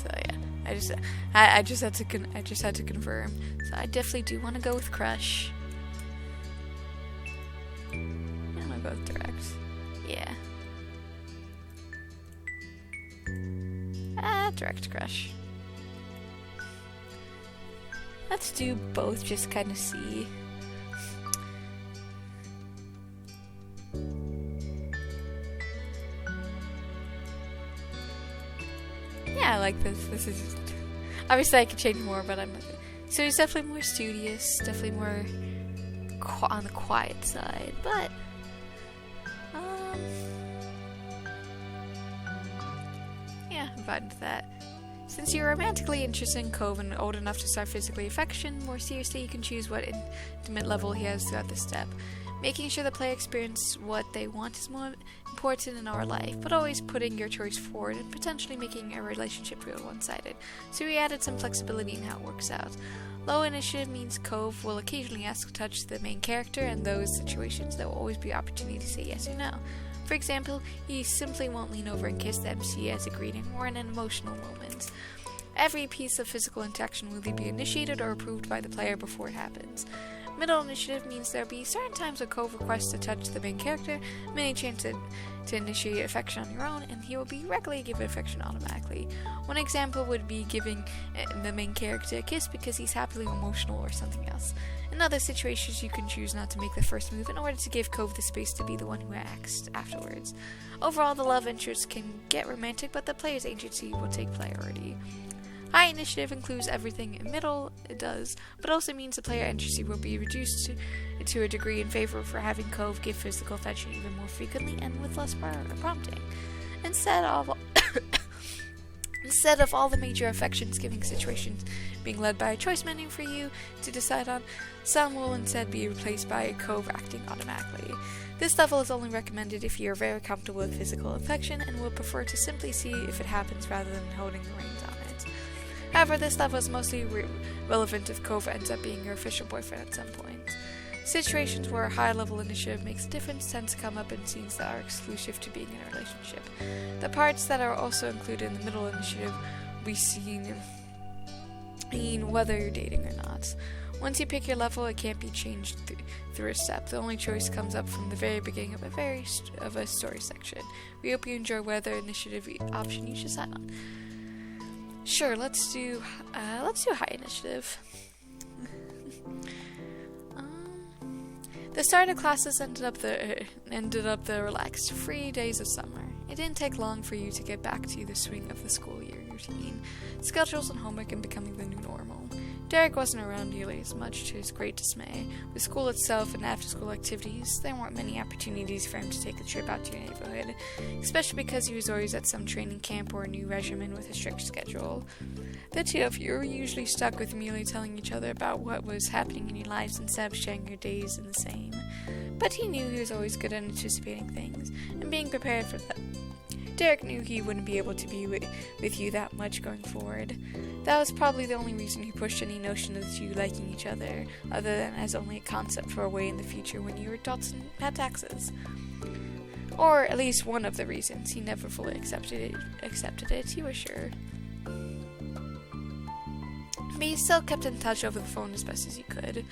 So yeah, I just had to confirm. So I definitely do want to go with crush. I'm gonna go with direct. Yeah. Direct crush. Let's do both, just kind of see. Yeah, I like this. This is... Obviously I could change more, but I'm... So he's definitely more studious, definitely more on the quiet side, but... Yeah, I'm fine with that. Since you're romantically interested in Cove and old enough to start physically affection, more seriously you can choose what intimate level he has throughout the step. Making sure the player experiences what they want is more important in our life, but always putting your choice forward and potentially making a relationship real one-sided. So we added some flexibility in how it works out. Low initiative means Cove will occasionally ask to touch the main character, and those situations there will always be opportunity to say yes or no. For example, he simply won't lean over and kiss the MC as a greeting or in an emotional moment. Every piece of physical interaction will either be initiated or approved by the player before it happens. Middle initiative means there will be certain times when Cove requests to touch the main character, many chances to initiate affection on your own, and he will be regularly given affection automatically. One example would be giving the main character a kiss because he's happily emotional or something else. In other situations, you can choose not to make the first move in order to give Cove the space to be the one who acts afterwards. Overall, the love interest can get romantic, but the player's agency will take priority. High initiative includes everything. In middle, it does, but also means the player agency will be reduced to a degree in favor for having Cove give physical affection even more frequently and with less prompting. Instead of all the major affections-giving situations being led by a choice menu for you to decide on, some will instead be replaced by a Cove acting automatically. This level is only recommended if you are very comfortable with physical affection and would prefer to simply see if it happens rather than holding the reins on it. However, this level is mostly relevant if Cove ends up being your official boyfriend at some point. Situations where high-level initiative makes a difference tend to come up in scenes that are exclusive to being in a relationship. The parts that are also included in the middle initiative will be seen whether you're dating or not. Once you pick your level, it can't be changed through a step. The only choice comes up from the very beginning of a story section. We hope you enjoy whether initiative option you decide on. Sure, let's do high initiative. The start of classes ended up the relaxed, free days of summer. It didn't take long for you to get back to the swing of the school year routine, schedules and homework and becoming the new normal. Derek wasn't around nearly as much, to his great dismay. With school itself and after-school activities, there weren't many opportunities for him to take a trip out to your neighborhood, especially because he was always at some training camp or a new regimen with a strict schedule. The two of you were usually stuck with merely telling each other about what was happening in your lives instead of sharing your days in the same. But he knew he was always good at anticipating things and being prepared for them. Derek knew he wouldn't be able to be with you that much going forward. That was probably the only reason he pushed any notion of the two liking each other than as only a concept for a way in the future when you were adults and had taxes. Or at least one of the reasons he never fully accepted it, you were sure. But he still kept in touch over the phone as best as he could.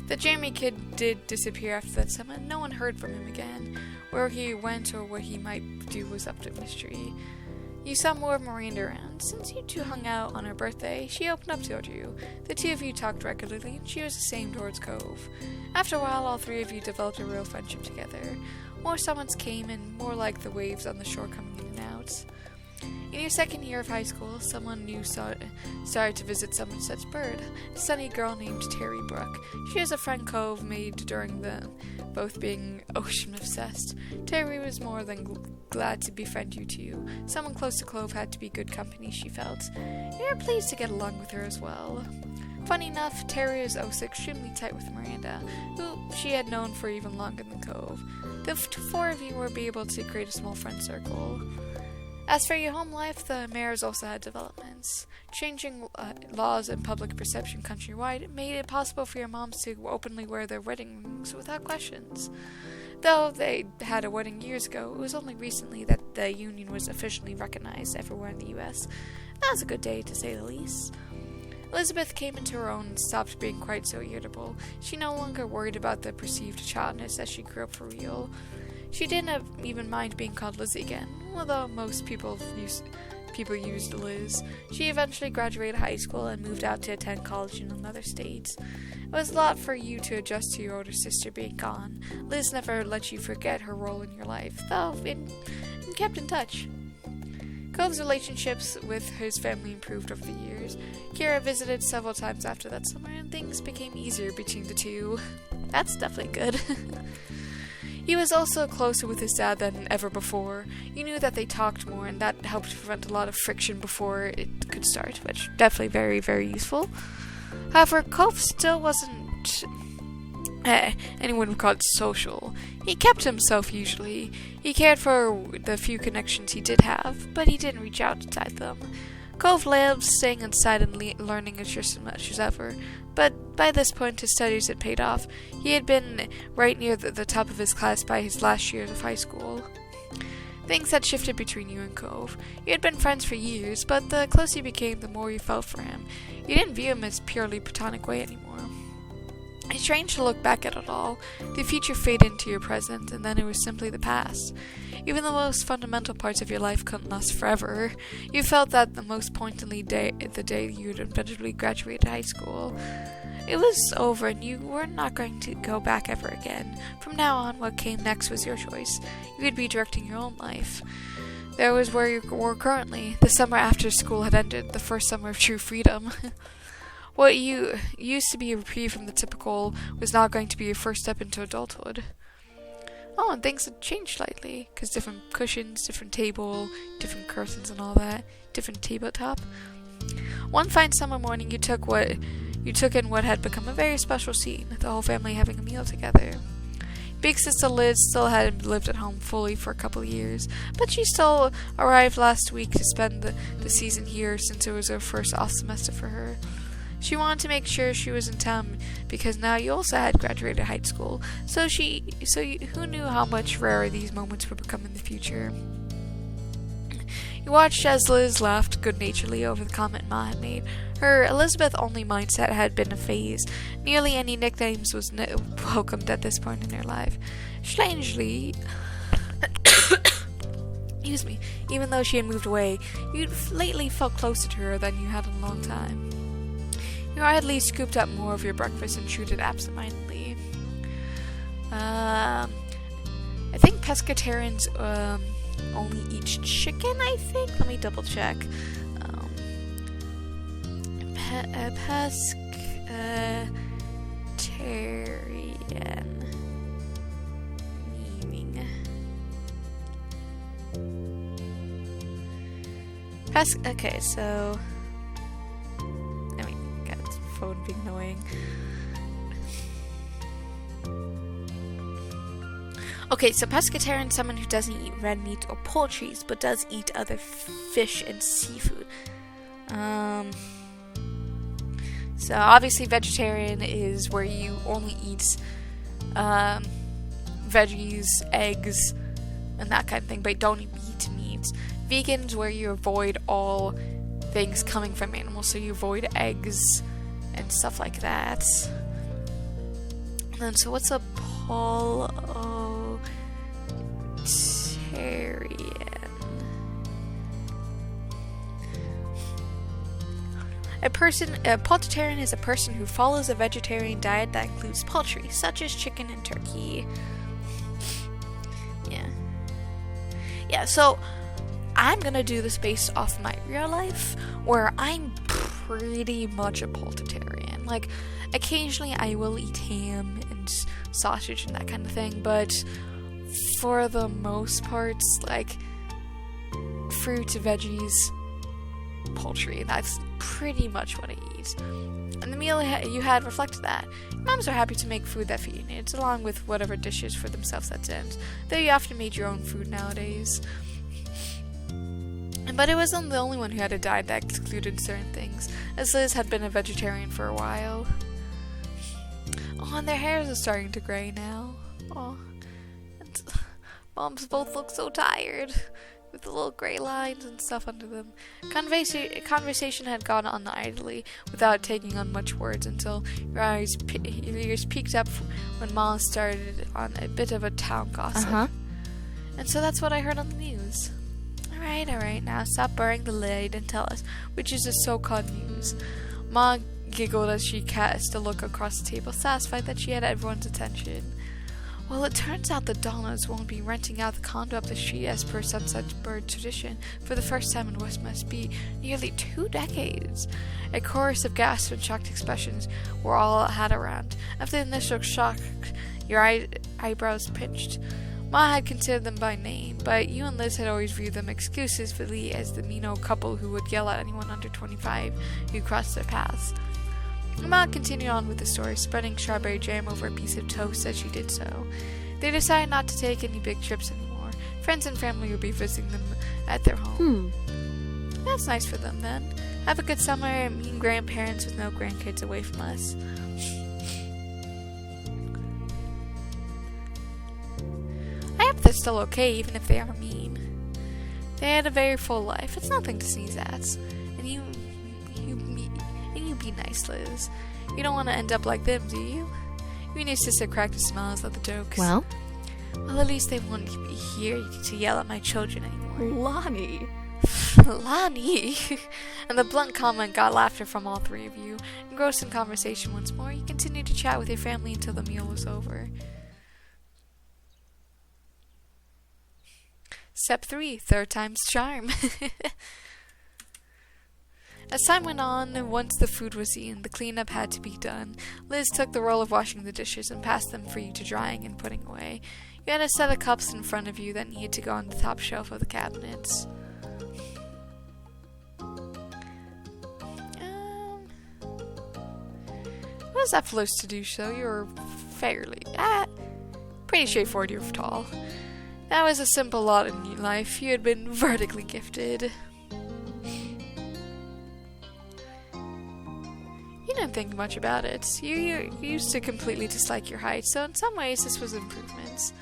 The Jeremy kid did disappear after that summer, and no one heard from him again. Where he went or what he might do was up to mystery. You saw more of Miranda around. Since you two hung out on her birthday, she opened up toward you. The two of you talked regularly, and she was the same towards Cove. After a while, all three of you developed a real friendship together. More summons came, and more like the waves on the shore coming in and out. In your second year of high school, someone new started to visit Somerset's Bird, a sunny girl named Terry Brooke. She was a friend Cove made during both being ocean-obsessed. Terry was more than glad to befriend you two. Someone close to Cove had to be good company, she felt. You were pleased to get along with her as well. Funny enough, Terry was also extremely tight with Miranda, who she had known for even longer than Cove. The four of you were able to create a small friend circle. As for your home life, the mayors also had developments. Changing laws and public perception countrywide made it possible for your moms to openly wear their wedding rings without questions. Though they had a wedding years ago, it was only recently that the union was officially recognized everywhere in the US. That was a good day, to say the least. Elizabeth came into her own and stopped being quite so irritable. She no longer worried about the perceived childness as she grew up for real. She didn't even mind being called Lizzie again, although most people used Liz. She eventually graduated high school and moved out to attend college in another state. It was a lot for you to adjust to your older sister being gone. Liz never let you forget her role in your life, though it kept in touch. Cove's relationships with his family improved over the years. Kira visited several times after that summer, and things became easier between the two. That's definitely good. He was also closer with his dad than ever before. You knew that they talked more, and that helped prevent a lot of friction before it could start, which definitely very, very useful. However, Cove still wasn't anyone would call it social. He kept to himself usually. He cared for the few connections he did have, but he didn't reach out outside them. Cove lived staying inside and learning just as much as ever, but by this point his studies had paid off. He had been right near the top of his class by his last years of high school. Things had shifted between you and Cove. You had been friends for years, but the closer you became, the more you felt for him. You didn't view him as purely platonic way anymore. It's strange to look back at it all. The future faded into your present, and then it was simply the past. Even the most fundamental parts of your life couldn't last forever. You felt that the most poignantly the day you had inevitably graduated high school. It was over, and you were not going to go back ever again. From now on, what came next was your choice. You would be directing your own life. There was where you were currently. The summer after school had ended, the first summer of true freedom. What you used to be a reprieve from the typical was now going to be your first step into adulthood. Oh, and things had changed slightly, because different cushions, different table, different curtains and all that, different tabletop. One fine summer morning you took in what had become a very special scene, the whole family having a meal together. Big sister Liz still hadn't lived at home fully for a couple of years, but she still arrived last week to spend the season here since it was her first off semester for her. She wanted to make sure she was in town because now you also had graduated high school, who knew how much rarer these moments would become in the future. You watched as Liz laughed good-naturedly over the comment Ma had made. Her Elizabeth-only mindset had been a phase. Nearly any nicknames was welcomed at this point in her life. Strangely, excuse me, even though she had moved away, you'd lately felt closer to her than you had in a long time. You idly scooped up more of your breakfast and chewed it absentmindedly. I think pescatarians only eat chicken, I think? Let me double check. Pescatarian meaning. Okay, so... phone being annoying. Okay, so pescatarian is someone who doesn't eat red meat or poultry, but does eat other fish and seafood. So obviously vegetarian is where you only eat veggies, eggs, and that kind of thing, but don't eat meat. Vegan's where you avoid all things coming from animals, so you avoid eggs and stuff like that. And then, so what's a poultarian? A poultarian is a person who follows a vegetarian diet that includes poultry, such as chicken and turkey. Yeah, so I'm gonna do this based off my real life, where I'm pretty much a poultarian. Like, occasionally I will eat ham and sausage and that kind of thing, but for the most part, like, fruit, veggies, poultry, that's pretty much what I eat. And the meal you had reflected that. Moms are happy to make food that feed your needs, along with whatever dishes for themselves that's in. Though you often made your own food nowadays. But it wasn't the only one who had a diet that excluded certain things, as Liz had been a vegetarian for a while. Oh, and their hairs are starting to gray now. Oh, Moms both look so tired, with the little gray lines and stuff under them. Conversation had gone on idly, without taking on much words, until your ears peeked up when Mom started on a bit of a town gossip. And so that's what I heard on the news. Alright, now stop burying the lead and tell us which is the so-called news. Ma giggled as she cast a look across the table, satisfied that she had everyone's attention. Well, it turns out the Donnas won't be renting out the condo up the street as per Sunset Bird tradition for the first time in what must be nearly 2 decades. A chorus of gasped and shocked expressions were all had around. After the initial shock, your eyebrows pinched. Ma had considered them by name, but you and Liz had always viewed them exclusively as the mean old couple who would yell at anyone under 25 who crossed their paths. Ma continued on with the story, spreading strawberry jam over a piece of toast as she did so. They decided not to take any big trips anymore. Friends and family would be visiting them at their home. That's nice for them, then. Have a good summer, mean grandparents with no grandkids away from us. I hope they're still okay, even if they are mean. They had a very full life. It's nothing to sneeze at. And you be nice, Liz. You don't want to end up like them, do you? You and your sister cracked a smile at the jokes. Well, at least they won't be here to yell at my children anymore. Lonnie. Lonnie! And the blunt comment got laughter from all three of you. Engrossed in conversation once more, you continued to chat with your family until the meal was over. Step 3, third time's charm. As time went on, once the food was eaten, the cleanup had to be done. Liz took the role of washing the dishes and passed them for you to drying and putting away. You had a set of cups in front of you that needed to go on the top shelf of the cabinets. What was that supposed to do, so? You were fairly, pretty straightforward, you were tall. That was a simple lot in your life. You had been vertically gifted. You didn't think much about it. You used to completely dislike your height, so in some ways this was improvements.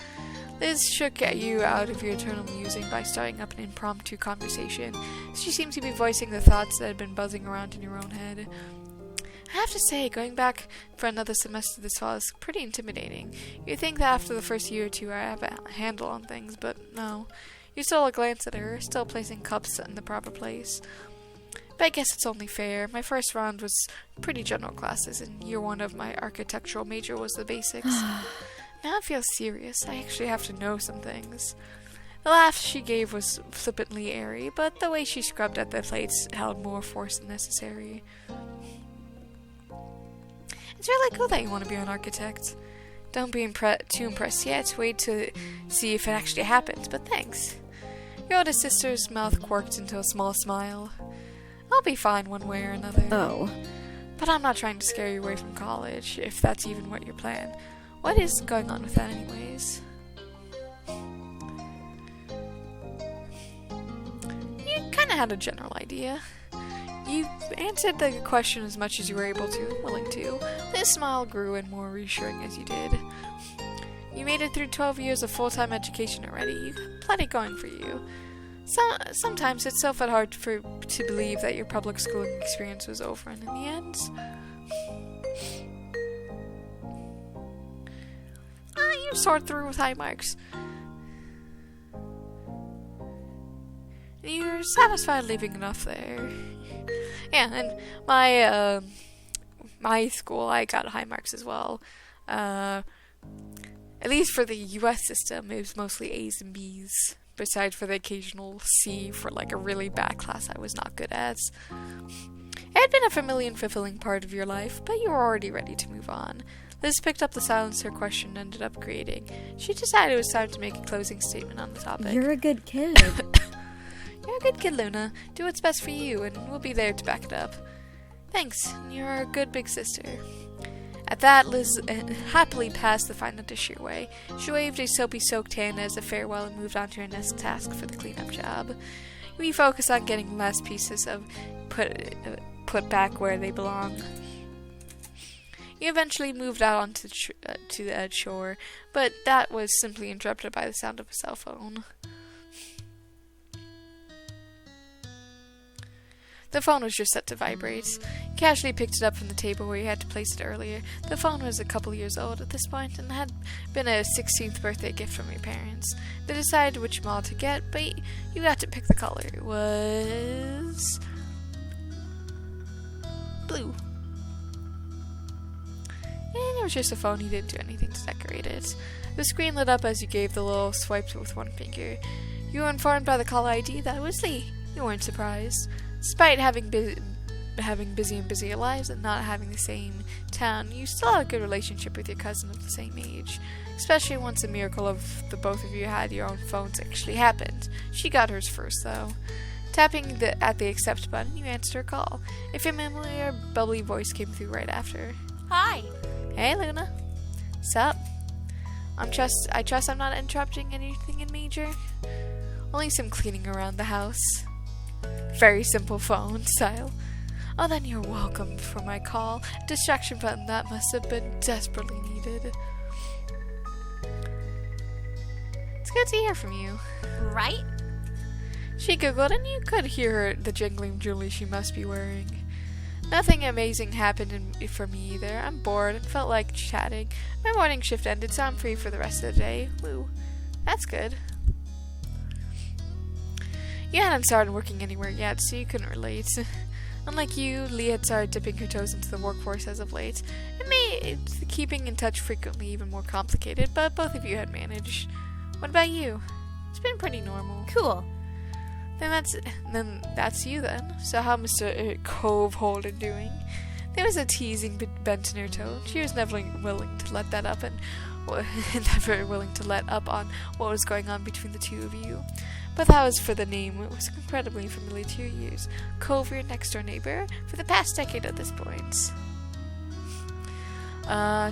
Liz shook you out of your eternal musing by starting up an impromptu conversation. She seemed to be voicing the thoughts that had been buzzing around in your own head. I have to say, going back for another semester this fall is pretty intimidating. You think that after the first year or two I have a handle on things, but no. You stole a glance at her, still placing cups in the proper place. But I guess it's only fair. My first round was pretty general classes, and year 1 of my architectural major was the basics. Now it feels serious. I actually have to know some things. The laugh she gave was flippantly airy, but the way she scrubbed at the plates held more force than necessary. It's really cool that you want to be an architect. Don't be too impressed yet. Wait to see if it actually happens, but thanks. Your older sister's mouth quirked into a small smile. I'll be fine one way or another. Oh. But I'm not trying to scare you away from college, if that's even what your plan. What is going on with that anyways? You kinda had a general idea. You answered the question as much as you were able to and willing to. This smile grew and more reassuring as you did. You made it through 12 years of full-time education already. You got plenty going for you. Sometimes it still felt hard to believe that your public schooling experience was over, and in the end, you soared through with high marks. You're satisfied leaving enough there. Yeah, and my school, I got high marks as well. At least for the U.S. system, it was mostly A's and B's. Besides for the occasional C for like a really bad class I was not good at. It had been a familiar and fulfilling part of your life, but you were already ready to move on. Liz picked up the silence her question ended up creating. She decided it was time to make a closing statement on the topic. You're a good kid. You're a good kid, Luna. Do what's best for you, and we'll be there to back it up. Thanks. You're a good big sister. At that, Liz happily passed the final dish your way. She waved a soapy-soaked hand as a farewell and moved on to her next task for the cleanup job. We focused on getting the last pieces of put back where they belong. You eventually moved out onto to the edge shore, but that was simply interrupted by the sound of a cell phone. The phone was just set to vibrate. You casually picked it up from the table where you had to place it earlier. The phone was a couple years old at this point and had been a 16th birthday gift from your parents. They decided which model to get, but you got to pick the color. It was blue. And it was just a phone. You didn't do anything to decorate it. The screen lit up as you gave the little swipe with one finger. You were informed by the caller ID that it was Lee. You weren't surprised. Despite having busy lives and not having the same town, you still had a good relationship with your cousin of the same age. Especially once the miracle of the both of you had your own phones actually happened. She got hers first, though. Tapping at the accept button, you answered her call. A familiar, bubbly voice came through right after. Hi. Hey, Luna. Sup? I trust I'm not interrupting anything in major? Only some cleaning around the house. Very simple phone style. Oh, then you're welcome for my call. Distraction button that must have been desperately needed. It's good to hear from you. Right? She giggled, and you could hear the jingling jewelry she must be wearing. Nothing amazing happened for me either. I'm bored and felt like chatting. My morning shift ended, so I'm free for the rest of the day. Woo. That's good. You hadn't started working anywhere yet, so you couldn't relate. Unlike you, Lee had started dipping her toes into the workforce as of late. It made keeping in touch frequently even more complicated, but both of you had managed. What about you? It's been pretty normal. Cool. Then that's you then. So how Mr. Cove Holden doing? There was a teasing bent in her tone. She was never willing to let up on what was going on between the two of you. But that was for the name. It was incredibly familiar to your ears. Cove, your next-door neighbor, for the past decade at this point.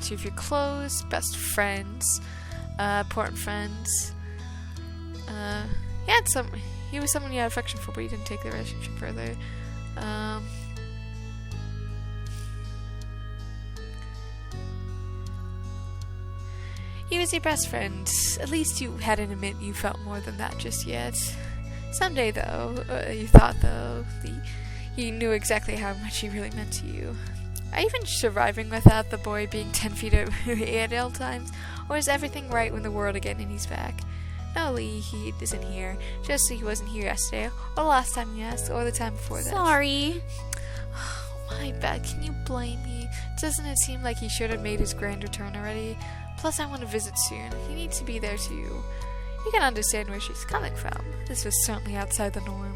Two of your close, best friends, important friends. He was someone you had affection for, but you didn't take the relationship further. He was your best friend. At least you hadn't admit you felt more than that just yet. Someday, though, you thought, though, he knew exactly how much he really meant to you. Are you even surviving without the boy being 10 feet away at all times? Or is everything right when the world again and he's back? No, Lee, he isn't here. Just so he wasn't here yesterday, or the last time you asked, or the time before that. Sorry. My bad, can you blame me? Doesn't it seem like he should have made his grand return already? Plus, I want to visit soon. He needs to be there too. You can understand where she's coming from. This was certainly outside the norm.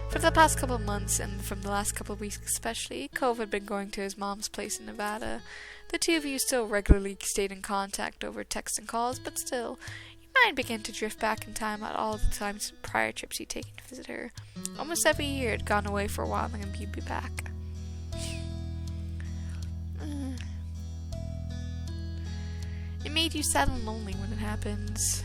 For the past couple of months, and from the last couple of weeks especially, Cove had been going to his mom's place in Nevada. The two of you still regularly stayed in contact over text and calls, but still, your mind began to drift back in time at all the times prior trips he'd taken to visit her. Almost every year had gone away for a while and then he'd be back. It made you sad and lonely when it happens.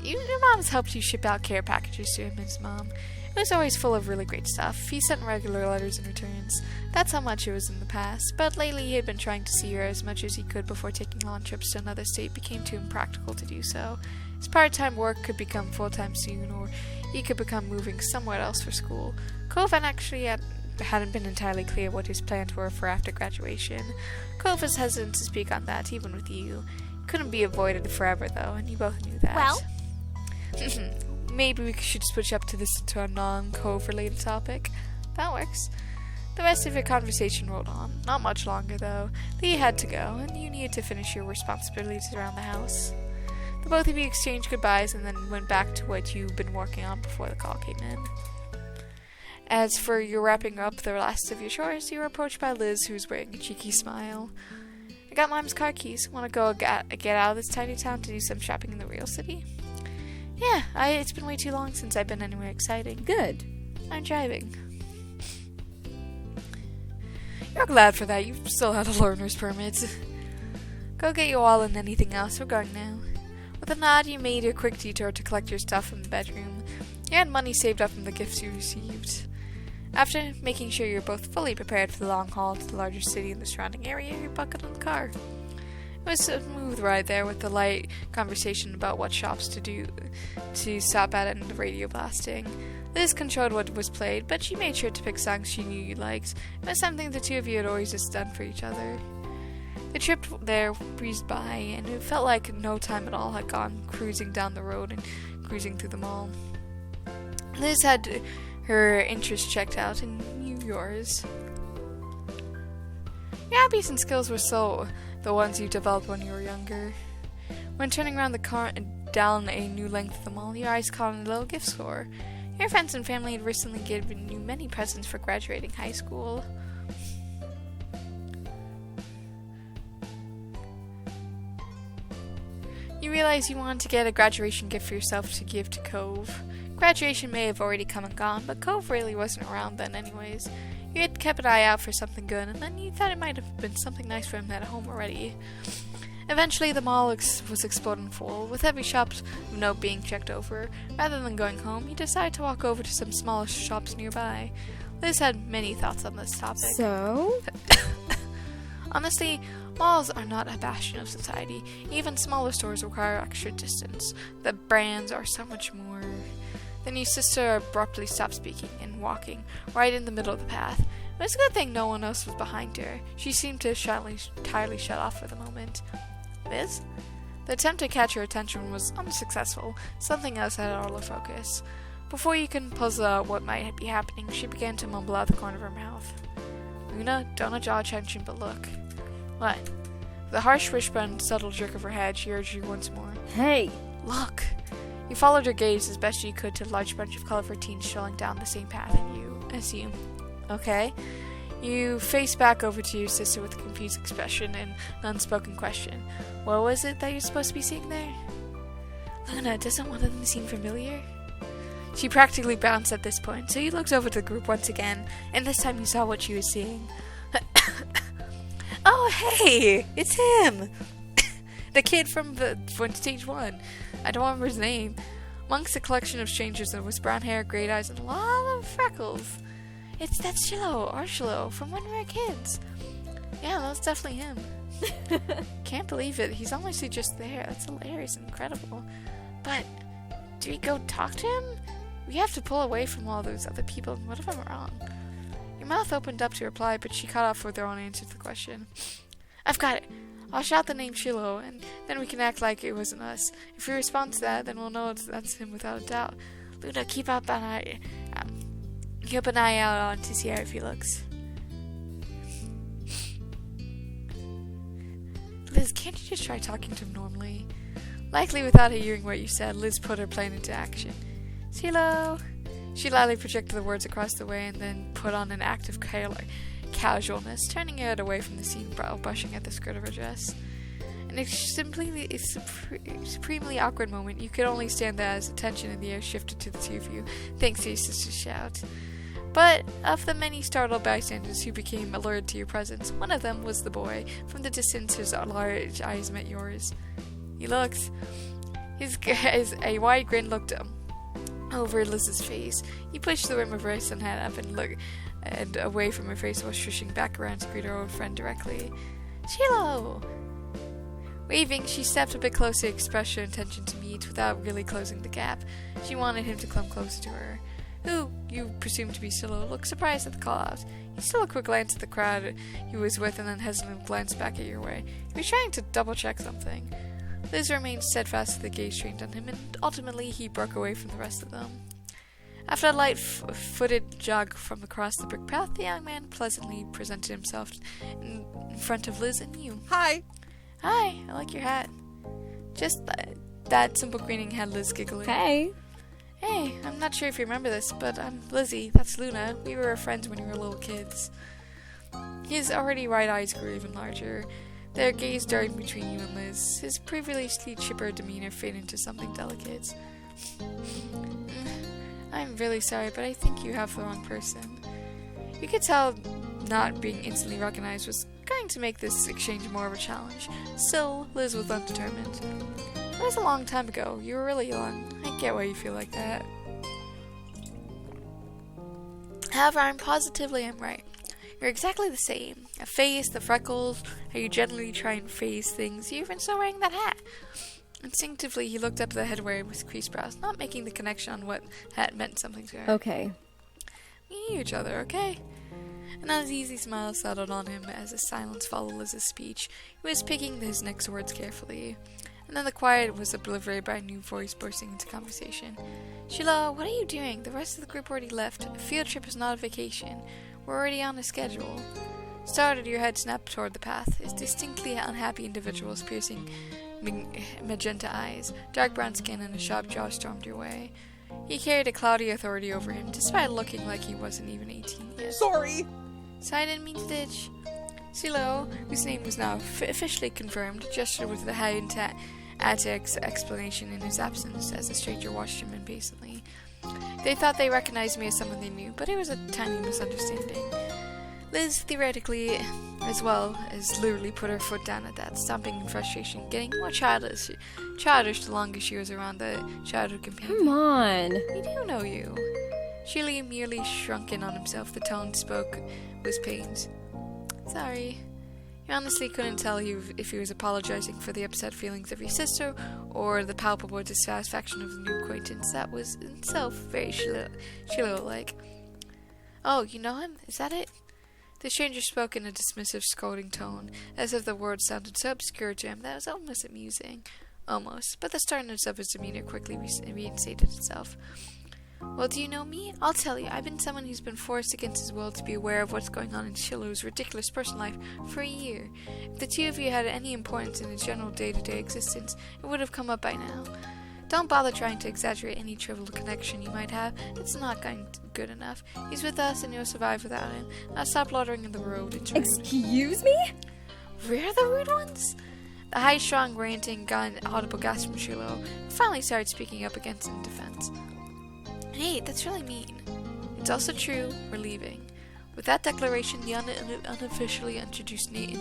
Your mom has helped you ship out care packages to him and his mom. It was always full of really great stuff. He sent regular letters and returns. That's how much it was in the past, but lately he had been trying to see her as much as he could before taking long trips to another state became too impractical to do so. His part-time work could become full-time soon, or he could become moving somewhere else for school. Cove hadn't been entirely clear what his plans were for after graduation. Cove was hesitant to speak on that, even with you. Couldn't be avoided forever, though, and you both knew that. Well? Maybe we should switch up to a non-Cove related topic. That works. The rest of your conversation rolled on. Not much longer, though. Lee had to go, and you needed to finish your responsibilities around the house. The both of you exchanged goodbyes and then went back to what you'd been working on before the call came in. As for your wrapping up the last of your chores, you were approached by Liz, who was wearing a cheeky smile. I got Mom's car keys. Want to go get out of this tiny town to do some shopping in the real city? Yeah, it's been way too long since I've been anywhere exciting. Good. I'm driving. You're glad for that. You've still had a learner's permit. Go get your all and anything else. We're going now. With a nod, you made a quick detour to collect your stuff from the bedroom. You had money saved up from the gifts you received. After making sure you're both fully prepared for the long haul to the larger city and the surrounding area, you buckled in the car. It was a smooth ride there, with the light conversation about what shops to stop at and the radio blasting. Liz controlled what was played, but she made sure to pick songs she knew you liked. It was something the two of you had always just done for each other. The trip there breezed by, and it felt like no time at all had gone, cruising down the road and cruising through the mall. Liz had her interest checked out, and you yours. Your hobbies and skills were so the ones you developed when you were younger. When turning around the car and down a new length of the mall, your eyes caught on a little gift store. Your friends and family had recently given you many presents for graduating high school. You realized you wanted to get a graduation gift for yourself to give to Cove. Graduation may have already come and gone, but Cove really wasn't around then anyways. You had kept an eye out for something good, and then you thought it might have been something nice for him at home already. Eventually, the mall was exploding full, with every shop's note being checked over. Rather than going home, you decided to walk over to some smaller shops nearby. Liz had many thoughts on this topic. So? Honestly, malls are not a bastion of society. Even smaller stores require extra distance. The brands are so much more. Then your sister abruptly stopped speaking and walking right in the middle of the path. It was a good thing no one else was behind her. She seemed to entirely shut off for the moment. Liz? The attempt to catch her attention was unsuccessful. Something else had all her focus. Before you can puzzle out what might be happening, she began to mumble out the corner of her mouth. Luna, don't draw attention, but look. What? With a harsh whisper and subtle jerk of her head, she urged you once more. Hey! Look! You followed her gaze as best you could to a large bunch of colorful teens strolling down the same path as you. Okay. You faced back over to your sister with a confused expression and an unspoken question. What was it that you're supposed to be seeing there? Luna, doesn't one of them seem familiar? She practically bounced at this point, so you looked over to the group once again, and this time you saw what she was seeing. Oh, hey! It's him! The kid from stage 1. I don't remember his name. Amongst a collection of strangers with brown hair, great eyes, and a lot of freckles. That's Shiloh, our Shiloh, from when we were kids. Yeah, that's definitely him. Can't believe it. He's honestly just there. That's hilarious and incredible. But, do we go talk to him? We have to pull away from all those other people. What if I'm wrong? Your mouth opened up to reply, but she cut off with her own answer to the question. I've got it. I'll shout the name Shiloh, and then we can act like it wasn't us. If we respond to that, then we'll know that's him without a doubt. Luna, keep an eye out on to see how he looks. Liz, can't you just try talking to him normally? Likely without hearing what you said, Liz put her plan into action. Shiloh! She lightly projected the words across the way and then put on an act of casualness, turning her head away from the scene, brushing at the skirt of her dress. In a supremely awkward moment, you could only stand there as the tension in the air shifted to the two of you, thanks to your sister's shout. But of the many startled bystanders who became alert to your presence, one of them was the boy. From the distance, his large eyes met yours. He looked. A wide grin looked over Liz's face. You pushed the rim of her sun hat up and looked away from her face while shushing back around to greet her old friend directly. Shiloh! Waving, she stepped a bit closer to express her intention to meet without really closing the gap. She wanted him to come closer to her. Who, you presumed to be Shiloh, looked surprised at the call-out. He stole a quick glance at the crowd he was with and then hesitantly glanced back at your way. He was trying to double-check something. Liz remained steadfast with the gaze trained on him, and ultimately he broke away from the rest of them. After a light-footed jog from across the brick path, the young man pleasantly presented himself in front of Liz and you. Hi! Hi, I like your hat. Just that simple greeting had Liz giggling. Hey! Hey, I'm not sure if you remember this, but I'm Lizzie. That's Luna. We were friends when we were little kids. His already wide eyes grew even larger. Their gaze darted between you and Liz. His previously chipper demeanor faded into something delicate. I'm really sorry, but I think you have the wrong person. You could tell not being instantly recognized was going to make this exchange more of a challenge. Still, Liz was undetermined. It was a long time ago. You were really young. I get why you feel like that. However, I'm right. You're exactly the same. A face, the freckles, how you generally try and face things. You're even still wearing that hat. Instinctively, he looked up at the headwear with creased brows, not making the connection on what hat meant something to her. Okay. We knew each other, okay? An uneasy smile settled on him as a silence followed Liz's speech. He was picking his next words carefully. And then the quiet was obliterated by a new voice bursting into conversation. Sheila, what are you doing? The rest of the group already left. A field trip is not a vacation. We're already on a schedule. Started, your head snapped toward the path. His distinctly unhappy individual's piercing magenta eyes, dark brown skin, and a sharp jaw stormed your way. He carried a cloudy authority over him, despite looking like he wasn't even 18 yet. Sorry! So I didn't mean to ditch. Silo, whose name was now officially confirmed, gestured with the high-intact explanation in his absence as the stranger watched him impatiently. They thought they recognized me as someone they knew, but it was a tiny misunderstanding. Liz, theoretically, as well as literally put her foot down at that, stomping in frustration, getting more childish the longer she was around the childhood companion. Come on. We do know you. Sheila merely shrunk in on himself. The tone spoke was pained. Sorry. You honestly couldn't tell if he was apologizing for the upset feelings of your sister or the palpable dissatisfaction of the new acquaintance. That was in itself very Sheila-like. Oh, you know him? Is that it? The stranger spoke in a dismissive, scolding tone, as if the words sounded so obscure to him that it was almost amusing. Almost. But the sternness of his demeanor quickly reinstated itself. Well, do you know me? I'll tell you. I've been someone who's been forced against his will to be aware of what's going on in Shiloh's ridiculous personal life for a year. If the two of you had any importance in his general day-to-day existence, it would have come up by now. Don't bother trying to exaggerate any trivial connection you might have. It's not going good enough. He's with us and you'll survive without him. Now stop loitering in the road. Excuse me? We're the rude ones? The high-strung, ranting, audible gasp from Shiloh finally started speaking up against in defense. Hey, that's really mean. It's also true. We're leaving. With that declaration, the unofficially introduced Nate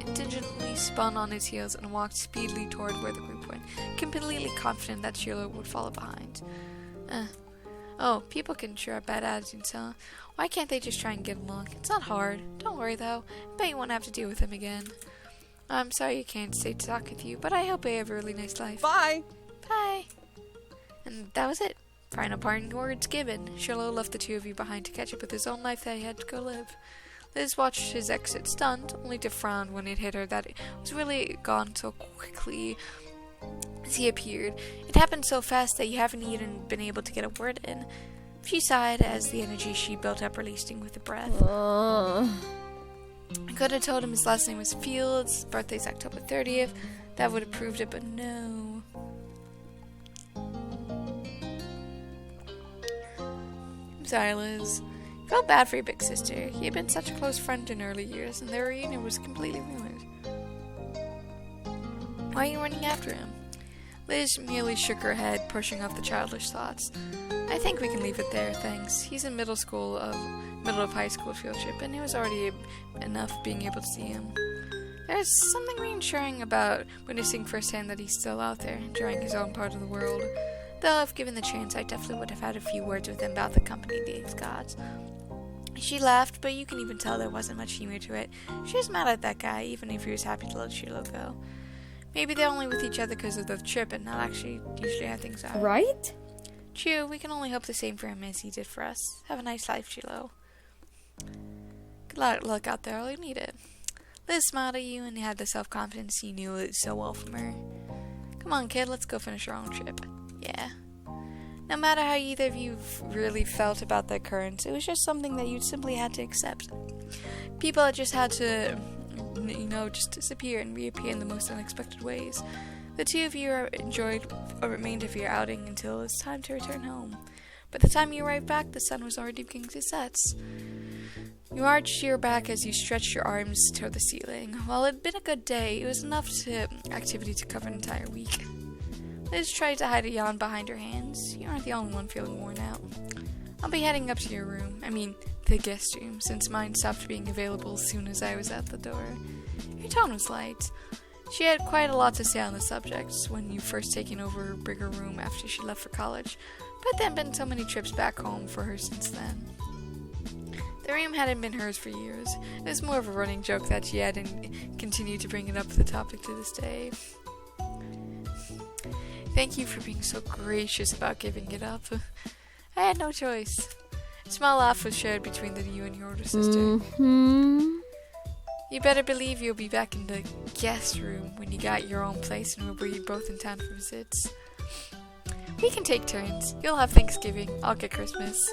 intelligently spun on his heels and walked speedily toward where the group went, completely confident that Sheila would follow behind. Oh, people can sure have bad attitudes, huh? Why can't they just try and get along? It's not hard. Don't worry, though. I bet you won't have to deal with him again. I'm sorry you can't stay to talk with you, but I hope you have a really nice life. Bye! Bye! And that was it. Final parting words given. Shiloh left the two of you behind to catch up with his own life that he had to go live. Liz watched his exit stunned, only to frown when it hit her that it was really gone so quickly as he appeared. It happened so fast that you haven't even been able to get a word in. She sighed as the energy she built up releasing with a breath. I could have told him his last name was Fields, birthday's October 30th. That would have proved it, but no. I'm sorry, Liz. I felt bad for your big sister. He had been such a close friend in early years, and their reunion was completely ruined. Why are you running after him? Liz merely shook her head, pushing off the childish thoughts. I think we can leave it there, thanks. He's in middle of high school field trip, and it was already enough being able to see him. There's something reassuring about witnessing firsthand that he's still out there, enjoying his own part of the world. Though, if given the chance, I definitely would have had a few words with him about the company they've got. She laughed, but you can even tell there wasn't much humor to it. She was mad at that guy, even if he was happy to let Shiloh go. Maybe they're only with each other because of the trip and not actually usually how things are. Right? True, we can only hope the same for him as he did for us. Have a nice life, Shiloh. Good luck out there, I'll need it. Liz smiled at you and had the self-confidence you knew it so well from her. Come on, kid, let's go finish our own trip. Yeah. No matter how either of you really felt about the occurrence, it was just something that you simply had to accept. People just had to, just disappear and reappear in the most unexpected ways. The two of you enjoyed a remainder of your outing until it was time to return home. By the time you arrived back, the sun was already beginning to set. You arched your back as you stretched your arms toward the ceiling. While it had been a good day, it was enough activity to cover an entire week. Liz tried to hide a yawn behind her hands. You aren't the only one feeling worn out. I'll be heading up to your room. The guest room, since mine stopped being available as soon as I was at the door. Your tone was light. She had quite a lot to say on the subject when you first taken over her bigger room after she left for college, but there had been so many trips back home for her since then. The room hadn't been hers for years. It was more of a running joke that she had and continued to bring it up the topic to this day. Thank you for being so gracious about giving it up. I had no choice. A small laugh was shared between you and your older sister. Mm-hmm. You better believe you'll be back in the guest room when you got your own place and we'll be both in town for visits. We can take turns. You'll have Thanksgiving. I'll get Christmas.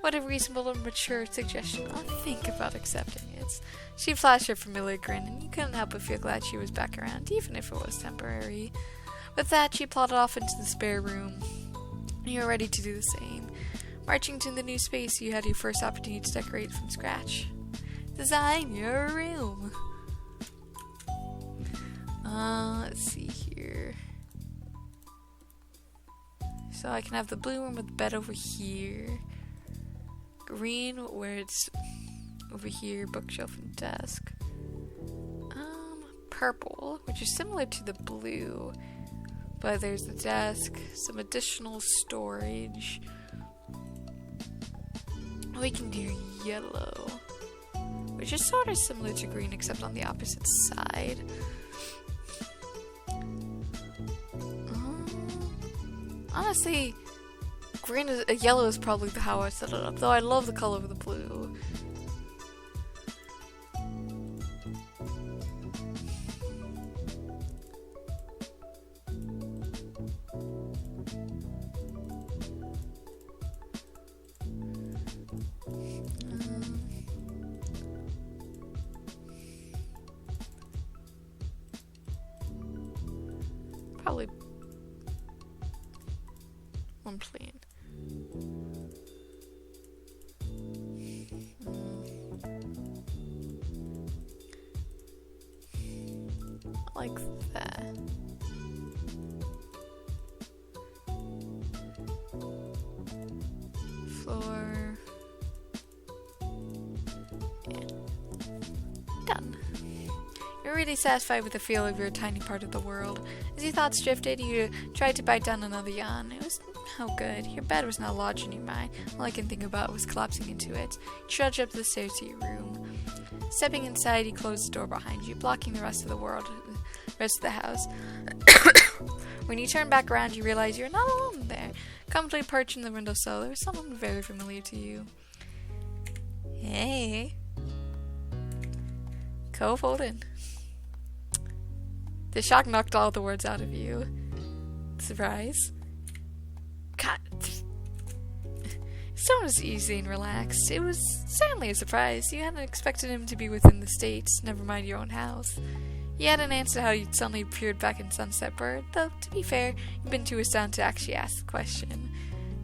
What a reasonable and mature suggestion. I'll think about accepting it. She flashed her familiar grin, and you couldn't help but feel glad she was back around, even if it was temporary. With that, she plodded off into the spare room. You were ready to do the same. Marching to the new space, you had your first opportunity to decorate from scratch. Design your room. Let's see here. So I can have the blue room with the bed over here. Green, where it's over here, bookshelf and desk. Purple, which is similar to the blue, but there's the desk, some additional storage. We can do yellow, which is sort of similar to green except on the opposite side. Honestly, yellow is probably how I set it up, though I love the color of the blue. Probably one plain. Like that. Floor. Yeah. Done. You're really satisfied with the feel of your tiny part of the world. As your thoughts drifted, you tried to bite down another yawn. It was no good. Your bed was now lodged in your mind. All I can think about was collapsing into it. You trudged up the stairs to your room. Stepping inside, you closed the door behind you, blocking the rest of the house. When you turn back around, you realize you're not alone there. Comfortably perched in the windowsill, there was someone very familiar to you. Hey. Cove, hold in. The shock knocked all the words out of you. Surprise. God. Stone was easy and relaxed. It was certainly a surprise. You hadn't expected him to be within the States, never mind your own house. You hadn't answered how you'd suddenly appeared back in Sunset Bird, though, to be fair, you'd been too astounded to actually ask the question.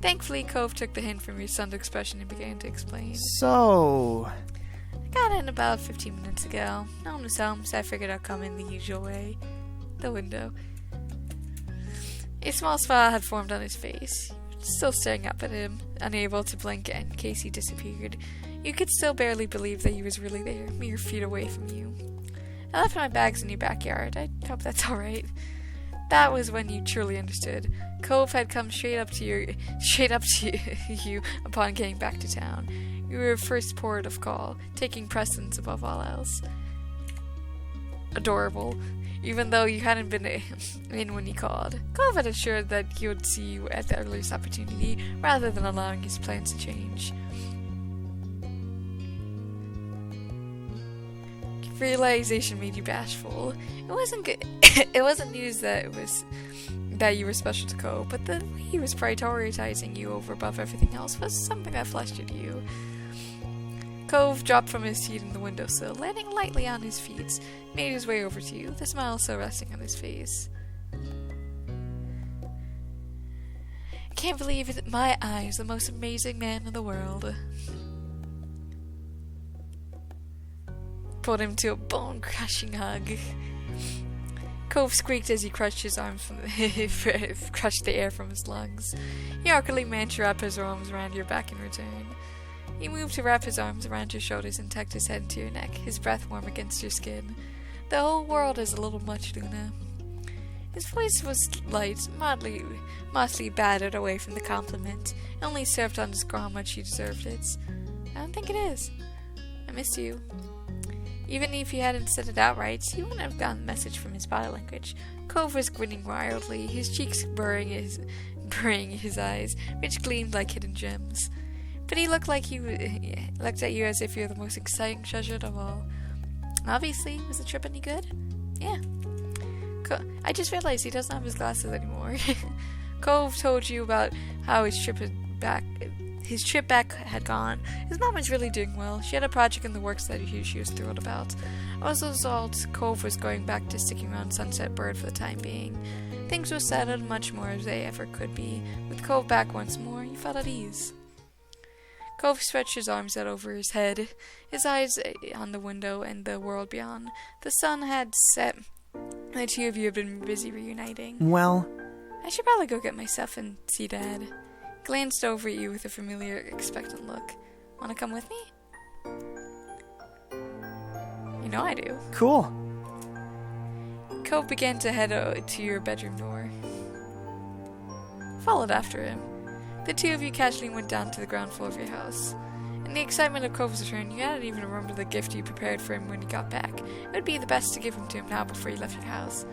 Thankfully, Cove took the hint from your son's expression and began to explain. So... I got in about 15 minutes ago. No one was home, so I figured I'd come in the usual way. The window. A small smile had formed on his face. Still staring up at him, unable to blink in case he disappeared. You could still barely believe that he was really there, mere feet away from you. I left my bags in your backyard. I hope that's alright. That was when you truly understood. Cove had come straight up to you upon getting back to town. You were first port of call, taking precedence above all else. Adorable. Even though you hadn't been in when he called. Cove had assured that he would see you at the earliest opportunity, rather than allowing his plans to change. Realization made you bashful. It wasn't good. It wasn't news that you were special to Cove, but the way he was prioritizing you above everything else was something that flustered you. Cove dropped from his seat in the windowsill, landing lightly on his feet, made his way over to you, the smile still resting on his face. I can't believe it, my eyes, the most amazing man in the world. Pulled him to a bone-crushing hug. Cove squeaked as he crushed his arms crushed the air from his lungs. He awkwardly managed to wrap his arms around your back in return. He moved to wrap his arms around your shoulders and tucked his head into your neck, his breath warm against your skin. The whole world is a little much, Luna. His voice was light, mostly battered away from the compliment. It only served to underscore how much you deserved it. I don't think it is. I miss you. Even if he hadn't said it outright, you wouldn't have gotten the message from his body language. Cove was grinning wildly, his cheeks burrowing his eyes, which gleamed like hidden gems. But he looked at you as if you were the most exciting treasure of all. Obviously, was the trip any good? Yeah. I just realized he doesn't have his glasses anymore. Cove told you about how his trip back had gone. His mom was really doing well. She had a project in the works that she was thrilled about. As a result, Cove was going back to sticking around Sunset Bird for the time being. Things were settled much more as they ever could be. With Cove back once more, he felt at ease. Cove stretched his arms out over his head, his eyes on the window and the world beyond. The sun had set. The two of you have been busy reuniting. Well, I should probably go get my stuff and see Dad. Glanced over at you with a familiar, expectant look. Want to come with me? You know I do. cool. Cove began to head to your bedroom door. Followed after him. The two of you casually went down to the ground floor of your house. In the excitement of Cove's return, you hadn't even remembered the gift you prepared for him when he got back. It would be the best to give him to him now before you left your house.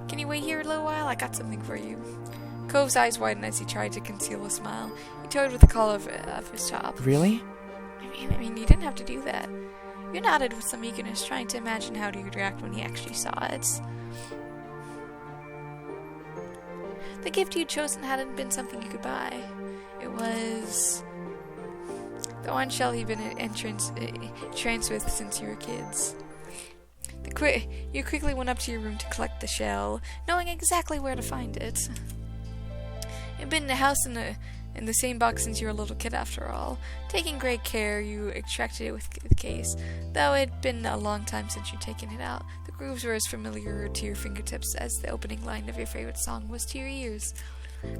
Can you wait here a little while? I got something for you. Cove's eyes widened as he tried to conceal a smile. He toyed with the collar of his top. Really? I mean, you didn't have to do that. You nodded with some eagerness, trying to imagine how he would react when he actually saw it. The gift you'd chosen hadn't been something you could buy. It was the one shell you've been entranced with since you were kids. You quickly went up to your room to collect the shell, knowing exactly where to find it. It had been in the house in the same box since you were a little kid after all. Taking great care, you extracted it with the case. Though it had been a long time since you'd taken it out, the grooves were as familiar to your fingertips as the opening line of your favorite song was to your ears.